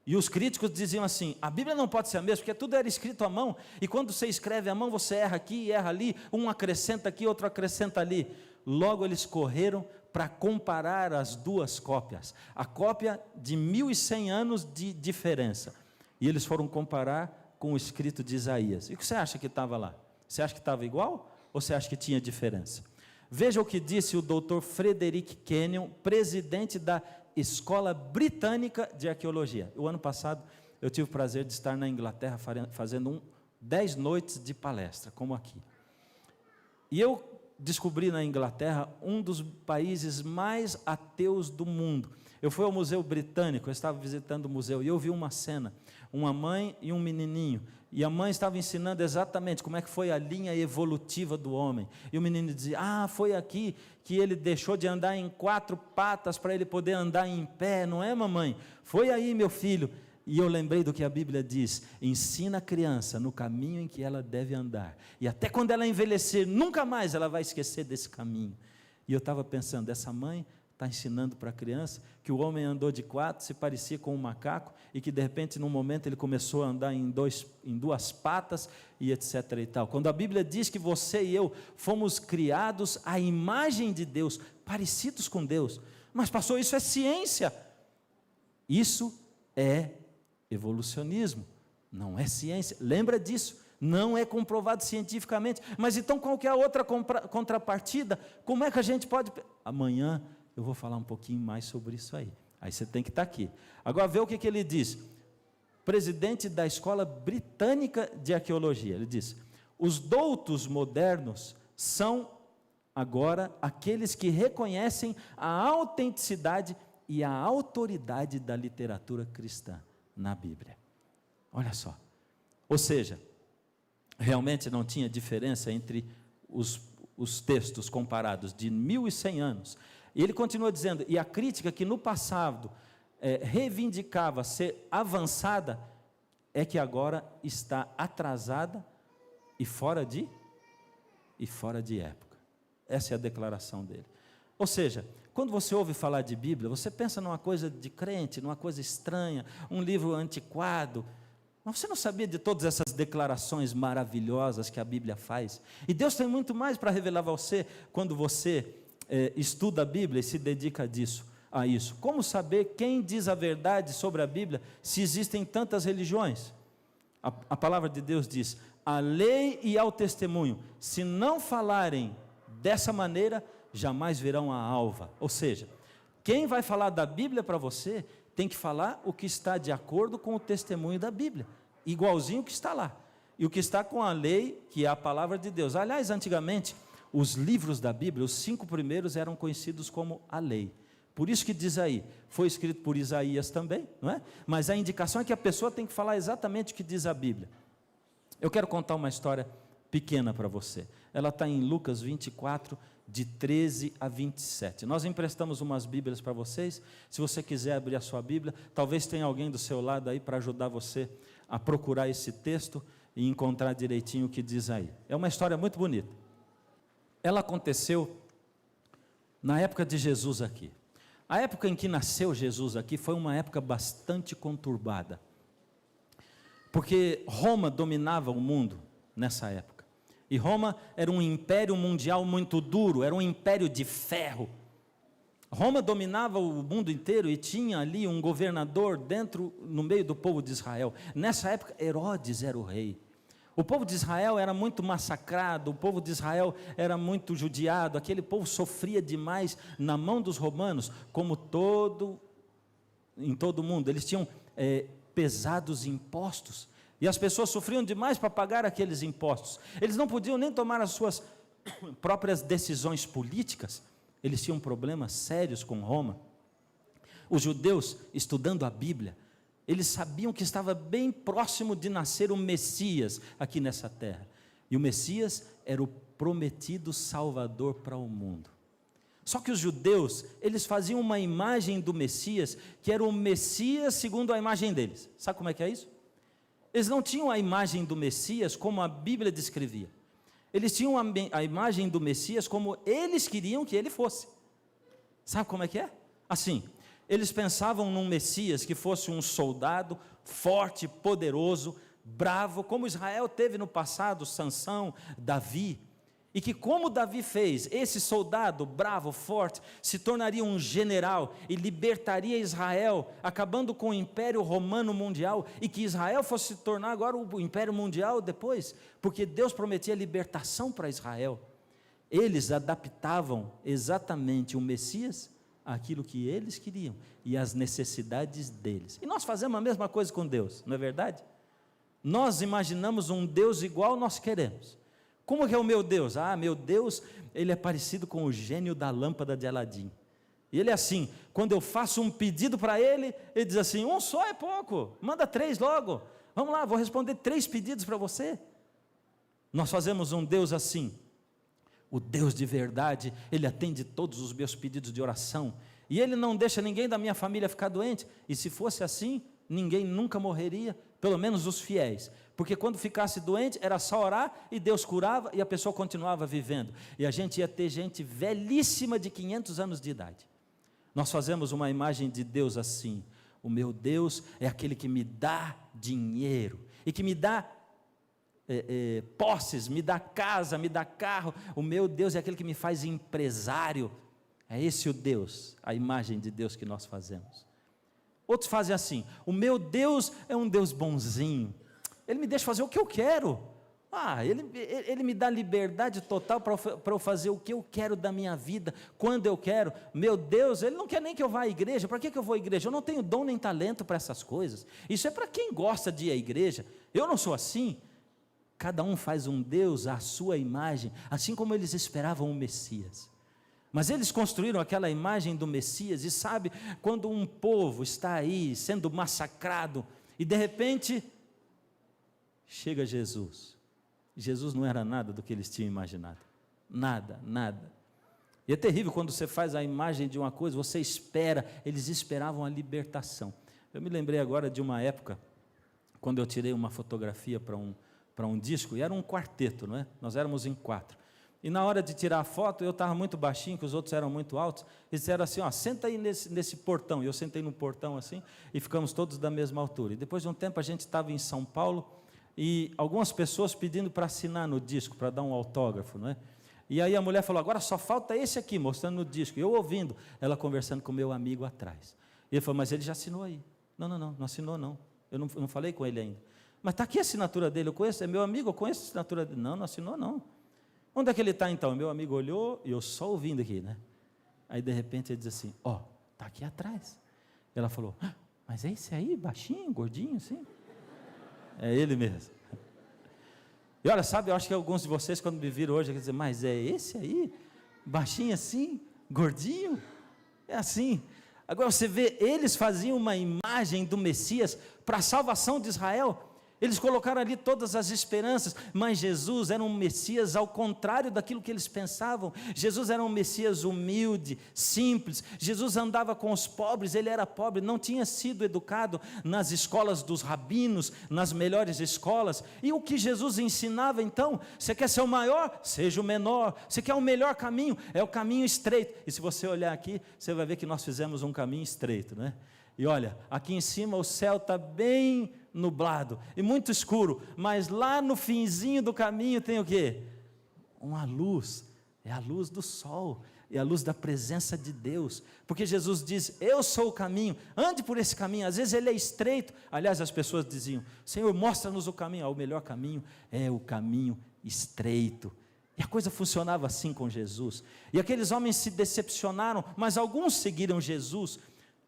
E os críticos diziam assim: a Bíblia não pode ser a mesma, porque tudo era escrito à mão, e quando você escreve à mão, você erra aqui, erra ali, um acrescenta aqui, outro acrescenta ali. Logo eles correram para comparar as duas cópias, a cópia de 1100 anos de diferença, e eles foram comparar com o escrito de Isaías. E o que você acha que estava lá? Você acha que estava igual, ou você acha que tinha diferença? Veja o que disse o Dr. Frederick Kenyon, presidente da Escola Britânica de Arqueologia. O ano passado eu tive o prazer de estar na Inglaterra fazendo 10 noites de palestra, como aqui. E eu descobri na Inglaterra um dos países mais ateus do mundo. Eu fui ao Museu Britânico, eu estava visitando o museu, e eu vi uma cena, uma mãe e um menininho, e a mãe estava ensinando exatamente como é que foi a linha evolutiva do homem, e o menino dizia: foi aqui que ele deixou de andar em 4 patas para ele poder andar em pé, não é, mamãe? Foi aí, meu filho. E eu lembrei do que a Bíblia diz: ensina a criança no caminho em que ela deve andar, e até quando ela envelhecer, nunca mais ela vai esquecer desse caminho. E eu estava pensando, essa mãe está ensinando para a criança que o homem andou de 4, se parecia com um macaco, e que de repente, num momento, ele começou a andar em 2 patas, e etc. e tal. Quando a Bíblia diz que você e eu fomos criados à imagem de Deus, parecidos com Deus, mas pastor, isso é ciência. Isso é evolucionismo, não é ciência, lembra disso, não é comprovado cientificamente. Mas então qual que é a outra contrapartida? Como é que a gente pode... Amanhã eu vou falar um pouquinho mais sobre isso aí você tem que estar aqui. Agora vê o que ele diz, presidente da Escola Britânica de Arqueologia, ele diz: os doutos modernos são agora aqueles que reconhecem a autenticidade e a autoridade da literatura cristã na Bíblia. Olha só, ou seja, realmente não tinha diferença entre os textos comparados de 1100 anos. E ele continua dizendo: e a crítica que no passado reivindicava ser avançada, é que agora está atrasada e fora de época. Essa é a declaração dele. Ou seja, quando você ouve falar de Bíblia, você pensa numa coisa de crente, numa coisa estranha, um livro antiquado. Mas você não sabia de todas essas declarações maravilhosas que a Bíblia faz? E Deus tem muito mais para revelar a você quando você estuda a Bíblia e se dedica a isso. Como saber quem diz a verdade sobre a Bíblia se existem tantas religiões? A palavra de Deus diz: à lei e ao testemunho, se não falarem dessa maneira, jamais verão a alva. Ou seja, Quem vai falar da Bíblia para você tem que falar o que está de acordo com o testemunho da Bíblia, igualzinho o que está lá, e o que está com a lei, que é a palavra de Deus. Aliás, antigamente, os livros da Bíblia, os 5 primeiros eram conhecidos como a lei. Por isso que diz aí, foi escrito por Isaías também, não é? Mas a indicação é que a pessoa tem que falar exatamente o que diz a Bíblia. Eu quero contar uma história pequena para você. Ela está em Lucas 24, de 13 a 27. Nós emprestamos umas Bíblias para vocês. Se você quiser abrir a sua Bíblia, talvez tenha alguém do seu lado aí para ajudar você a procurar esse texto e encontrar direitinho o que diz aí. É uma história muito bonita. Ela aconteceu na época de Jesus aqui. A época em que nasceu Jesus aqui foi uma época bastante conturbada, porque Roma dominava o mundo nessa época, e Roma era um império mundial muito duro, era um império de ferro. Roma dominava o mundo inteiro e tinha ali um governador no meio do povo de Israel. Nessa época, Herodes era o rei. O povo de Israel era muito massacrado, o povo de Israel era muito judiado, aquele povo sofria demais na mão dos romanos, como em todo o mundo. Eles tinham pesados impostos, e as pessoas sofriam demais para pagar aqueles impostos. Eles não podiam nem tomar as suas próprias decisões políticas, eles tinham problemas sérios com Roma. Os judeus, estudando a Bíblia, eles sabiam que estava bem próximo de nascer o Messias aqui nessa terra. E o Messias era o prometido Salvador para o mundo. Só que os judeus, eles faziam uma imagem do Messias, que era o Messias segundo a imagem deles. Sabe como é que é isso? Eles não tinham a imagem do Messias como a Bíblia descrevia. Eles tinham a imagem do Messias como eles queriam que ele fosse. Sabe como é que é? Assim, eles pensavam num Messias que fosse um soldado forte, poderoso, bravo, como Israel teve no passado, Sansão, Davi, e que como Davi fez, esse soldado bravo, forte, se tornaria um general e libertaria Israel, acabando com o Império Romano Mundial, e que Israel fosse se tornar agora o Império Mundial depois, porque Deus prometia libertação para Israel. Eles adaptavam exatamente o Messias aquilo que eles queriam e as necessidades deles. E nós fazemos a mesma coisa com Deus, não é verdade? Nós imaginamos um Deus igual nós queremos. Como que é o meu Deus? Meu Deus, ele é parecido com o gênio da lâmpada de Aladim. E ele é assim, quando eu faço um pedido para ele, ele diz assim, um só é pouco, manda 3 logo. Vamos lá, vou responder 3 pedidos para você. Nós fazemos um Deus assim. O Deus de verdade, ele atende todos os meus pedidos de oração, e ele não deixa ninguém da minha família ficar doente, e se fosse assim, ninguém nunca morreria, pelo menos os fiéis, porque quando ficasse doente, era só orar, e Deus curava, e a pessoa continuava vivendo, e a gente ia ter gente velhíssima de 500 anos de idade. Nós fazemos uma imagem de Deus assim, o meu Deus é aquele que me dá dinheiro, e que me dá posses, me dá casa, me dá carro. O meu Deus é aquele que me faz empresário. É esse o Deus, a imagem de Deus que nós fazemos. Outros fazem assim, o meu Deus é um Deus bonzinho, ele me deixa fazer o que eu quero, ele me dá liberdade total para eu fazer o que eu quero da minha vida, quando eu quero. Meu Deus, ele não quer nem que eu vá à igreja. Para que eu vou à igreja? Eu não tenho dom nem talento para essas coisas, isso é para quem gosta de ir à igreja. Eu não sou assim. Cada um faz um Deus à sua imagem, assim como eles esperavam o Messias. Mas eles construíram aquela imagem do Messias, e sabe, quando um povo está aí sendo massacrado, e de repente chega Jesus. Jesus não era nada do que eles tinham imaginado. Nada, nada. E é terrível quando você faz a imagem de uma coisa, você espera, eles esperavam a libertação. Eu me lembrei agora de uma época, quando eu tirei uma fotografia para um disco, e era um quarteto, não é? Nós éramos em 4, e na hora de tirar a foto, eu estava muito baixinho, que os outros eram muito altos, eles disseram assim, senta aí nesse portão, e eu sentei no portão assim, e ficamos todos da mesma altura, e depois de um tempo a gente estava em São Paulo, e algumas pessoas pedindo para assinar no disco, para dar um autógrafo, não é? E aí a mulher falou, agora só falta esse aqui, mostrando no disco, e eu ouvindo, ela conversando com o meu amigo atrás, e ele falou, mas ele já assinou aí. Não assinou não, eu não falei com ele ainda. Mas está aqui a assinatura dele, eu conheço, é meu amigo, eu conheço a assinatura dele. Não assinou não. Onde é que ele está então? Meu amigo olhou, e eu só ouvindo aqui, né? Aí de repente ele diz assim, está está aqui atrás. Ela falou, mas é esse aí, baixinho, gordinho assim? É ele mesmo. E olha, sabe, eu acho que alguns de vocês quando me viram hoje, quer dizer, mas é esse aí? Baixinho assim, gordinho? É assim. Agora você vê, eles faziam uma imagem do Messias para a salvação de Israel. Eles colocaram ali todas as esperanças, mas Jesus era um Messias ao contrário daquilo que eles pensavam. Jesus era um Messias humilde, simples. Jesus andava com os pobres, ele era pobre, não tinha sido educado nas escolas dos rabinos, nas melhores escolas. E o que Jesus ensinava então? Você quer ser o maior? Seja o menor. Você quer o melhor caminho? É o caminho estreito. E se você olhar aqui, você vai ver que nós fizemos um caminho estreito, né? E olha, aqui em cima o céu está bem nublado e muito escuro, mas lá no finzinho do caminho tem o quê? Uma luz, é a luz do sol, é a luz da presença de Deus, porque Jesus diz, eu sou o caminho, ande por esse caminho. Às vezes ele é estreito, aliás as pessoas diziam, Senhor, mostra-nos o caminho. O melhor caminho é o caminho estreito. E a coisa funcionava assim com Jesus, e aqueles homens se decepcionaram, mas alguns seguiram Jesus.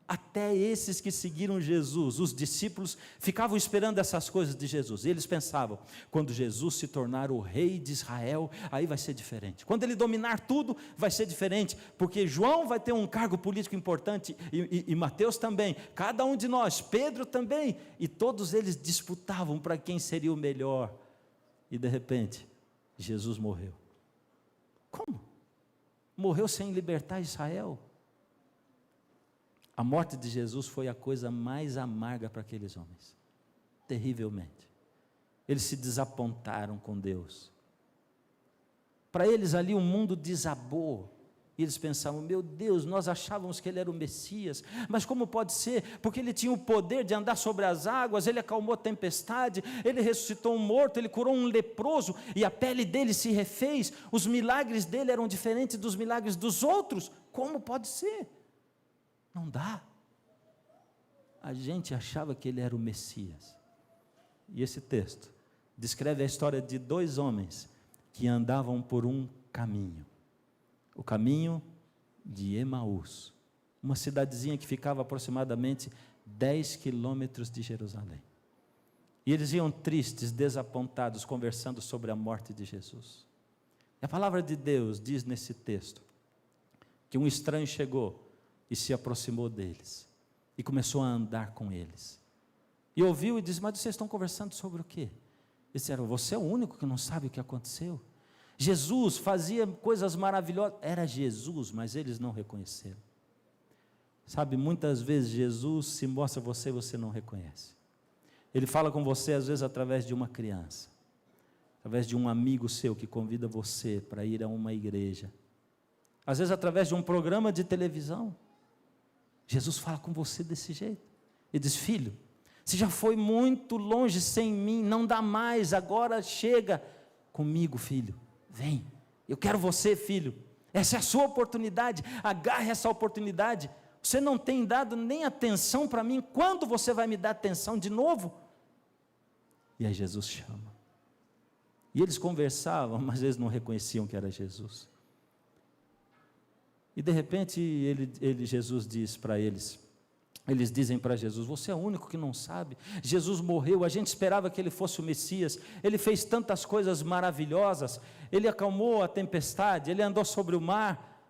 Até esses que seguiram Jesus, os discípulos, ficavam esperando essas coisas de Jesus. E eles pensavam, quando Jesus se tornar o rei de Israel, aí vai ser diferente. Quando ele dominar tudo, vai ser diferente. Porque João vai ter um cargo político importante, e Mateus também. Cada um de nós, Pedro também. E todos eles disputavam para quem seria o melhor. E de repente, Jesus morreu. Como? Morreu sem libertar Israel? A morte de Jesus foi a coisa mais amarga para aqueles homens, terrivelmente. Eles se desapontaram com Deus. Para eles ali o mundo desabou, e eles pensavam, meu Deus, nós achávamos que ele era o Messias, mas como pode ser? Porque ele tinha o poder de andar sobre as águas, ele acalmou a tempestade, ele ressuscitou um morto, ele curou um leproso, e a pele dele se refez, os milagres dele eram diferentes dos milagres dos outros, como pode ser? Não dá. A gente achava que ele era o Messias. E esse texto descreve a história de dois homens que andavam por um caminho. O caminho de Emaús, uma cidadezinha que ficava aproximadamente 10 quilômetros de Jerusalém. E eles iam tristes, desapontados, conversando sobre a morte de Jesus. E a palavra de Deus diz nesse texto que um estranho chegou e se aproximou deles, e começou a andar com eles, e ouviu e disse, mas vocês estão conversando sobre o quê? Eles disseram, você é o único que não sabe o que aconteceu? Jesus fazia coisas maravilhosas, era Jesus, mas eles não reconheceram. Sabe, muitas vezes Jesus se mostra a você e você não reconhece. Ele fala com você às vezes através de uma criança, através de um amigo seu que convida você para ir a uma igreja, às vezes através de um programa de televisão. Jesus fala com você desse jeito, e diz, filho, você já foi muito longe sem mim, não dá mais, agora chega comigo, filho, vem, eu quero você, filho, essa é a sua oportunidade, agarre essa oportunidade, você não tem dado nem atenção para mim, quando você vai me dar atenção de novo? E aí Jesus chama, e eles conversavam, mas eles não reconheciam que era Jesus. E de repente Jesus diz para eles dizem para Jesus, você é o único que não sabe, Jesus morreu, a gente esperava que ele fosse o Messias, ele fez tantas coisas maravilhosas, ele acalmou a tempestade, ele andou sobre o mar.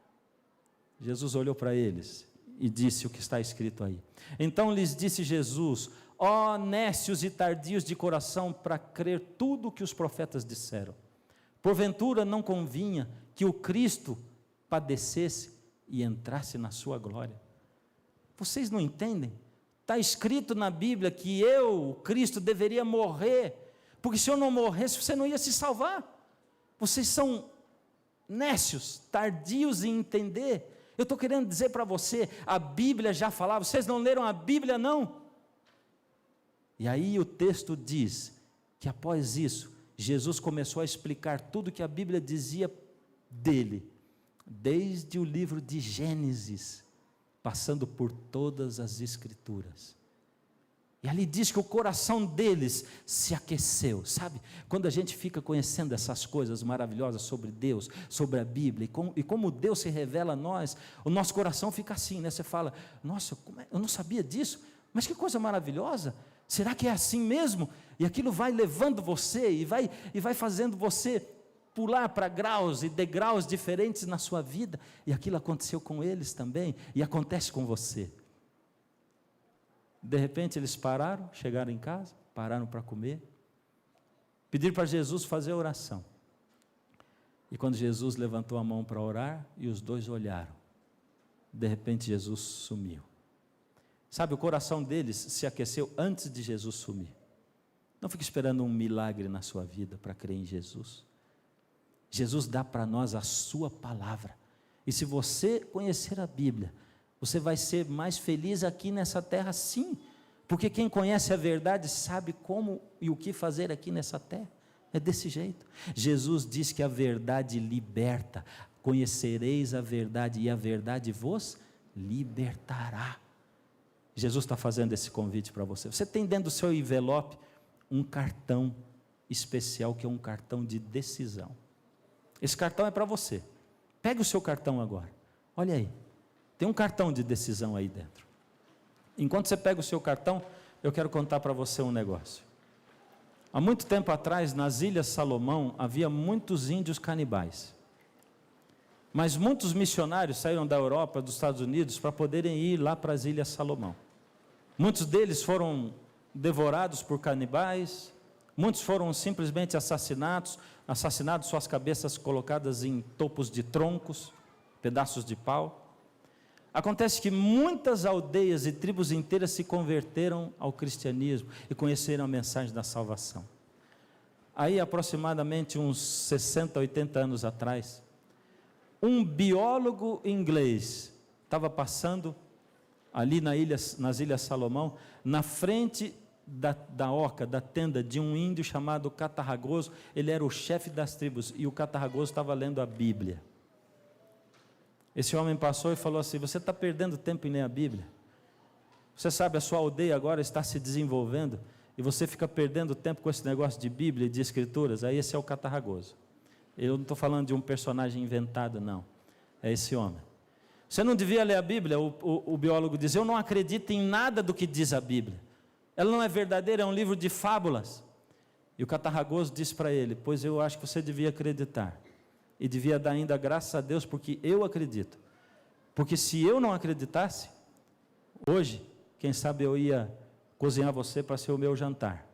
Jesus olhou para eles e disse o que está escrito aí. Então lhes disse Jesus, ó nécios e tardios de coração, para crer tudo o que os profetas disseram. Porventura não convinha que o Cristo padecesse e entrasse na sua glória? Vocês não entendem? Está escrito na Bíblia que eu, o Cristo, deveria morrer, porque se eu não morresse, você não ia se salvar. Vocês são nécios, tardios em entender. Eu estou querendo dizer para você, a Bíblia já falava, vocês não leram a Bíblia não? E aí o texto diz, que após isso, Jesus começou a explicar tudo que a Bíblia dizia dele, desde o livro de Gênesis, passando por todas as Escrituras. E ali diz que o coração deles se aqueceu, sabe? Quando a gente fica conhecendo essas coisas maravilhosas sobre Deus, sobre a Bíblia, e como Deus se revela a nós, o nosso coração fica assim, né? Você fala, nossa, eu não sabia disso, mas que coisa maravilhosa, será que é assim mesmo? E aquilo vai levando você, e vai fazendo você pular para graus e degraus diferentes na sua vida, e aquilo aconteceu com eles também, e acontece com você. De repente eles pararam, chegaram em casa, pararam para comer, pediram para Jesus fazer a oração. E quando Jesus levantou a mão para orar, e os dois olharam, de repente Jesus sumiu. Sabe, o coração deles se aqueceu antes de Jesus sumir. Não fique esperando um milagre na sua vida para crer em Jesus. Jesus dá para nós a sua palavra. E se você conhecer a Bíblia, você vai ser mais feliz aqui nessa terra, sim, porque quem conhece a verdade sabe como e o que fazer aqui nessa terra, é desse jeito. Jesus diz que a verdade liberta, conhecereis a verdade e a verdade vos libertará. Jesus está fazendo esse convite para você. Você tem dentro do seu envelope um cartão especial, que é um cartão de decisão. Esse cartão é para você. Pegue o seu cartão agora, olha aí. Tem um cartão de decisão aí dentro. Enquanto você pega o seu cartão, eu quero contar para você um negócio. Há muito tempo atrás, nas Ilhas Salomão, havia muitos índios canibais. Mas muitos missionários saíram da Europa, dos Estados Unidos, para poderem ir lá para as Ilhas Salomão. Muitos deles foram devorados por canibais, muitos foram simplesmente assassinados, suas cabeças colocadas em topos de troncos, pedaços de pau. Acontece que muitas aldeias e tribos inteiras se converteram ao cristianismo e conheceram a mensagem da salvação. Aí, aproximadamente uns 60, 80 anos atrás, um biólogo inglês estava passando ali nas Ilhas Salomão, na frente da oca, da tenda de um índio chamado Catarragoso. Ele era o chefe das tribos e o Catarragoso estava lendo a Bíblia. Esse homem passou e falou assim: você está perdendo tempo em ler a Bíblia? Você sabe, a sua aldeia agora está se desenvolvendo e você fica perdendo tempo com esse negócio de Bíblia e de Escrituras. Aí esse é o Catarragoso. Eu não estou falando de um personagem inventado, não. É esse homem. Você não devia ler a Bíblia? O biólogo diz: eu não acredito em nada do que diz a Bíblia. Ela não é verdadeira, é um livro de fábulas. E o Catarragoso disse para ele: pois eu acho que você devia acreditar. E devia dar ainda graças a Deus, porque eu acredito. Porque se eu não acreditasse, hoje, quem sabe eu ia cozinhar você para ser o meu jantar.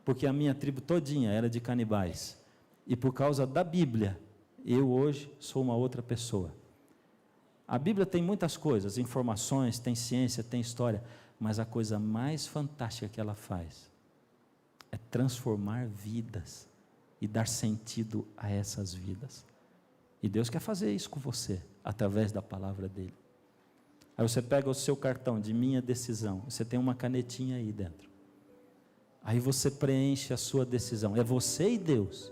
Porque a minha tribo todinha era de canibais. E por causa da Bíblia, eu hoje sou uma outra pessoa. A Bíblia tem muitas coisas, informações, tem ciência, tem história, mas a coisa mais fantástica que ela faz é transformar vidas e dar sentido a essas vidas. E Deus quer fazer isso com você, através da palavra dele. Aí você pega o seu cartão de minha decisão, você tem uma canetinha aí dentro. Aí você preenche a sua decisão, é você e Deus.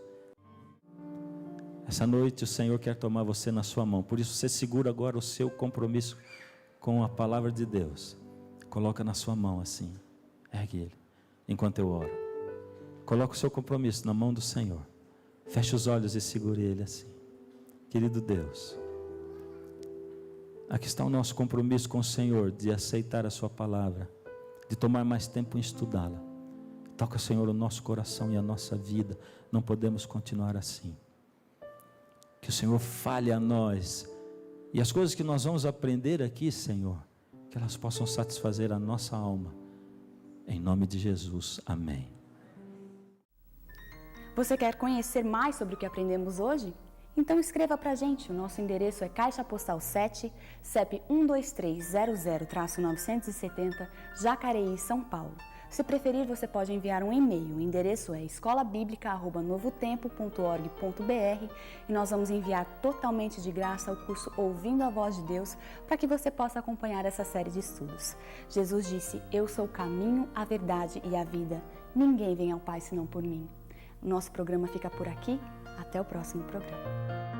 Essa noite o Senhor quer tomar você na sua mão, por isso você segura agora o seu compromisso com a palavra de Deus. Coloca na sua mão assim, ergue ele, enquanto eu oro. Coloca o seu compromisso na mão do Senhor. Feche os olhos e segure ele assim. Querido Deus, aqui está o nosso compromisso com o Senhor, de aceitar a sua palavra, de tomar mais tempo em estudá-la. Toca, Senhor, o nosso coração e a nossa vida. Não podemos continuar assim. Que o Senhor fale a nós, e as coisas que nós vamos aprender aqui, Senhor, que elas possam satisfazer a nossa alma. Em nome de Jesus, amém. Você quer conhecer mais sobre o que aprendemos hoje? Então escreva para a gente. O nosso endereço é Caixa Postal 7, CEP 12300-970, Jacareí, São Paulo. Se preferir, você pode enviar um e-mail. O endereço é escolabiblica@novotempo.org.br e nós vamos enviar totalmente de graça o curso Ouvindo a Voz de Deus para que você possa acompanhar essa série de estudos. Jesus disse: eu sou o caminho, a verdade e a vida. Ninguém vem ao Pai senão por mim. O nosso programa fica por aqui. Até o próximo programa.